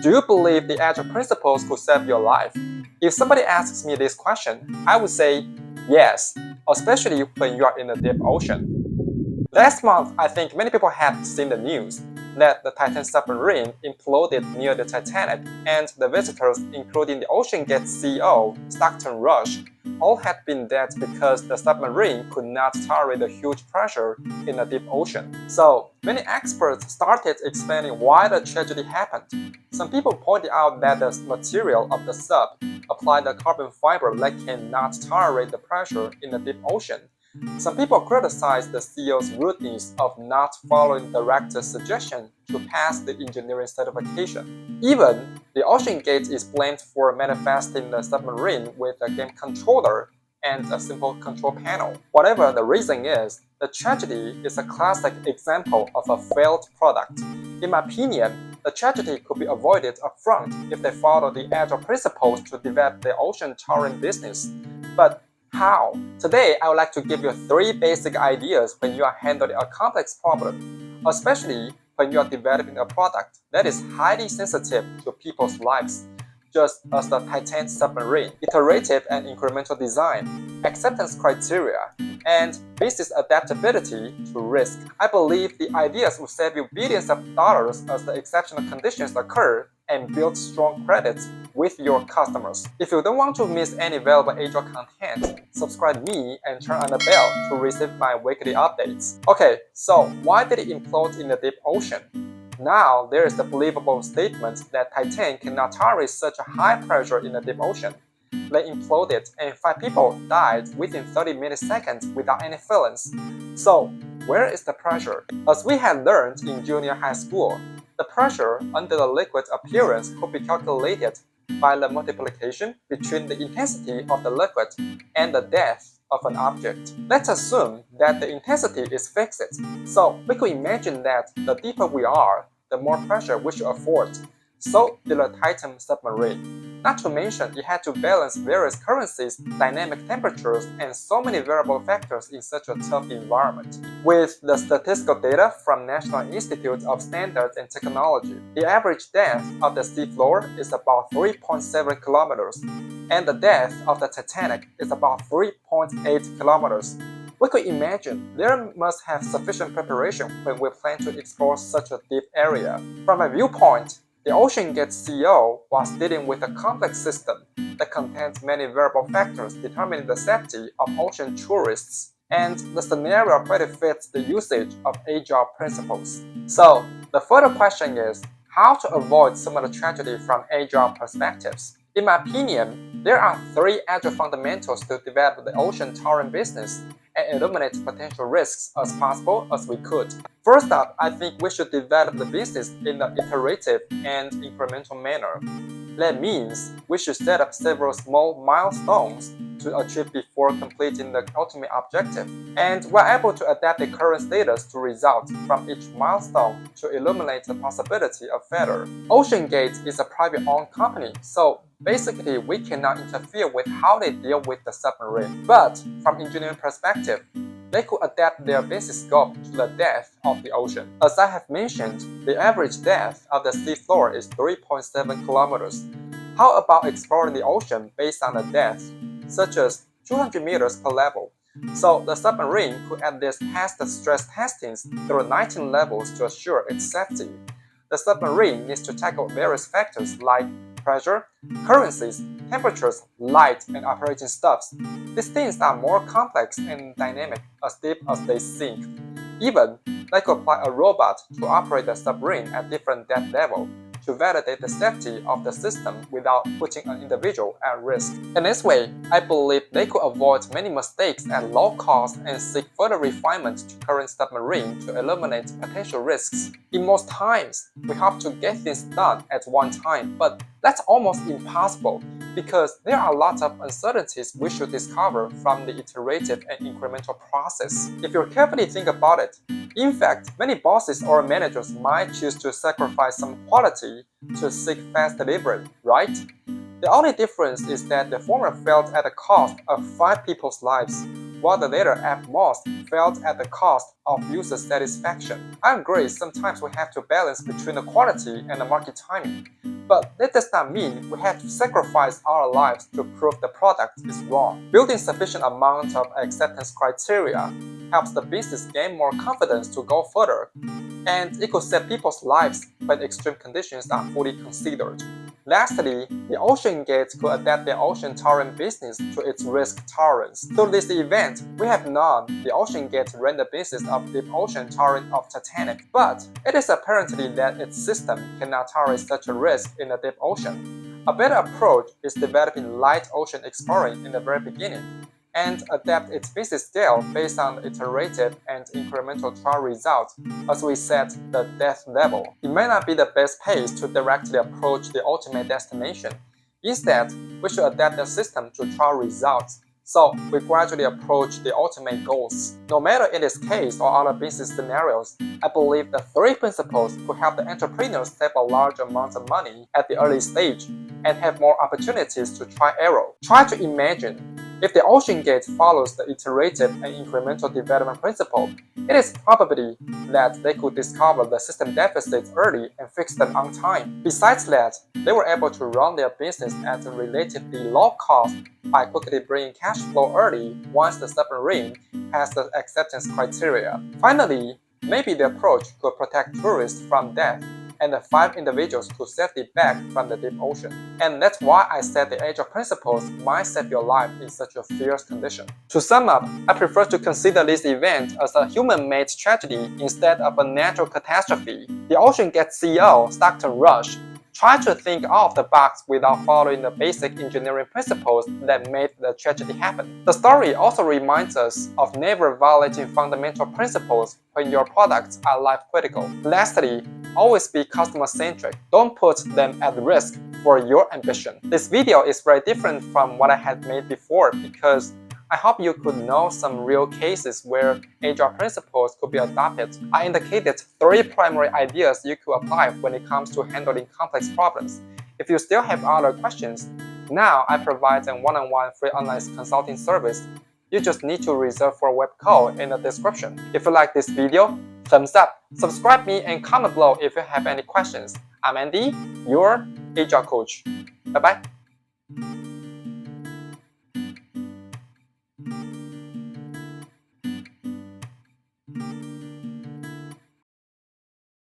Do you believe the Agile principles could save your life? If somebody asks me this question, I would say yes, especially when you are in the deep ocean. Last month, I think many people have seen the news that the Titan submarine imploded near the Titanic, and the visitors, including the OceanGate CEO, Stockton Rush, all had been dead because the submarine could not tolerate the huge pressure in the deep ocean. So, many experts started explaining why the tragedy happened. Some people pointed out that the material of the sub applied a carbon fiber that cannot tolerate the pressure in the deep ocean. Some people criticized the CEO's rudeness of not following the director's suggestion to pass the engineering certification. Even, the OceanGate is blamed for manifesting the submarine with a game controller and a simple control panel. Whatever the reason is, the tragedy is a classic example of a failed product. In my opinion, the tragedy could be avoided upfront if they follow the Agile principles to develop the ocean-touring business. But how? Today, I would like to give you 3 basic ideas when you are handling a complex problem, especially when you are developing a product that is highly sensitive to people's lives, just as the Titanic submarine. Iterative and incremental design, acceptance criteria, and business adaptability to risk. I believe the ideas will save you billions of dollars as the exceptional conditions occur and build strong credits with your customers. If you don't want to miss any valuable Agile content, subscribe me and turn on the bell to receive my weekly updates. Okay, so why did it implode in the deep ocean? Now there is the believable statement that Titanic cannot tolerate such a high pressure in the deep ocean. They imploded and 5 people died within 30 milliseconds without any feelings. So, where is the pressure? As we had learned in junior high school, the pressure under the liquid's appearance could be calculated by the multiplication between the intensity of the liquid and the depth of an object. Let's assume that the intensity is fixed, so we could imagine that the deeper we are, the more pressure we should afford. So did the Titan submarine. Not to mention, it had to balance various currencies, dynamic temperatures, and so many variable factors in such a tough environment. With the statistical data from National Institute of Standards and Technology, the average depth of the seafloor is about 3.7 kilometers, and the depth of the Titanic is about 3.8 kilometers. We could imagine there must have sufficient preparation when we plan to explore such a deep area. From my viewpoint, the OceanGate CEO was dealing with a complex system that contains many variable factors determining the safety of ocean tourists, and the scenario pretty fits the usage of Agile principles. So, the further question is, how to avoid similar tragedy from Agile perspectives? In my opinion, there are 3 Agile fundamentals to develop the ocean touring business and eliminate potential risks as possible as we could. First up, I think we should develop the business in an iterative and incremental manner. That means we should set up several small milestones to achieve before completing the ultimate objective. And we're able to adapt the current status to results from each milestone to eliminate the possibility of failure. OceanGate is a private-owned company, so basically we cannot interfere with how they deal with the submarine. But from engineering perspective, they could adapt their business scope to the depth of the ocean. As I have mentioned, the average depth of the seafloor is 3.7 kilometers. How about exploring the ocean based on the depth, such as 200 meters per level? So the submarine could at least pass the stress testings through 19 levels to assure its safety. The submarine needs to tackle various factors like pressure, currencies, temperatures, light, and operating stuffs. These things are more complex and dynamic as deep as they sink. Even, they could apply a robot to operate the submarine at different depth levels to validate the safety of the system without putting an individual at risk. In this way, I believe they could avoid many mistakes at low cost and seek further refinements to current submarine to eliminate potential risks. In most times, we hope to get things done at one time, but that's almost impossible because there are lots of uncertainties we should discover from the iterative and incremental process. If you carefully think about it, in fact, many bosses or managers might choose to sacrifice some quality to seek fast delivery, right? The only difference is that the former failed at the cost of 5 people's lives, while the latter at most failed at the cost of user satisfaction. I agree, sometimes we have to balance between the quality and the market timing. But that does not mean we have to sacrifice our lives to prove the product is wrong. Building sufficient amount of acceptance criteria helps the business gain more confidence to go further, and it could save people's lives when extreme conditions are fully considered. Lastly, the ocean gate could adapt the ocean touring business to its risk tolerance. Through this event, we have known the ocean gate ran the business of deep ocean touring of Titanic, but it is apparently that its system cannot tolerate such a risk in the deep ocean. A better approach is developing light ocean exploring in the very beginning, and adapt its business scale based on iterative and incremental trial results as we set the depth level. It may not be the best pace to directly approach the ultimate destination. Instead, we should adapt the system to trial results, so we gradually approach the ultimate goals. No matter in this case or other business scenarios, I believe the three principles could help the entrepreneurs save a large amount of money at the early stage and have more opportunities to try error. Try to imagine if the ocean gate follows the iterative and incremental development principle, it is probably that they could discover the system deficits early and fix them on time. Besides that, they were able to run their business at a relatively low cost by quickly bringing cash flow early once the submarine has the acceptance criteria. Finally, maybe the approach could protect tourists from death, and the 5 individuals could safely back from the deep ocean. And that's why I said the Agile principles might save your life in such a fierce condition. To sum up, I prefer to consider this event as a human-made tragedy instead of a natural catastrophe. The Ocean Gate CEO, Stockton Rush, tried to think out of the box without following the basic engineering principles that made the tragedy happen. The story also reminds us of never violating fundamental principles when your products are life-critical. Lastly, always be customer-centric. Don't put them at risk for your ambition. This video is very different from what I had made before because I hope you could know some real cases where Agile principles could be adopted. I indicated 3 primary ideas you could apply when it comes to handling complex problems. If you still have other questions, now I provide a one-on-one free online consulting service. You just need to reserve for a web call in the description. If you like this video, thumbs up, subscribe me, and comment below if you have any questions. I'm Andy, your Agile coach. Bye-bye.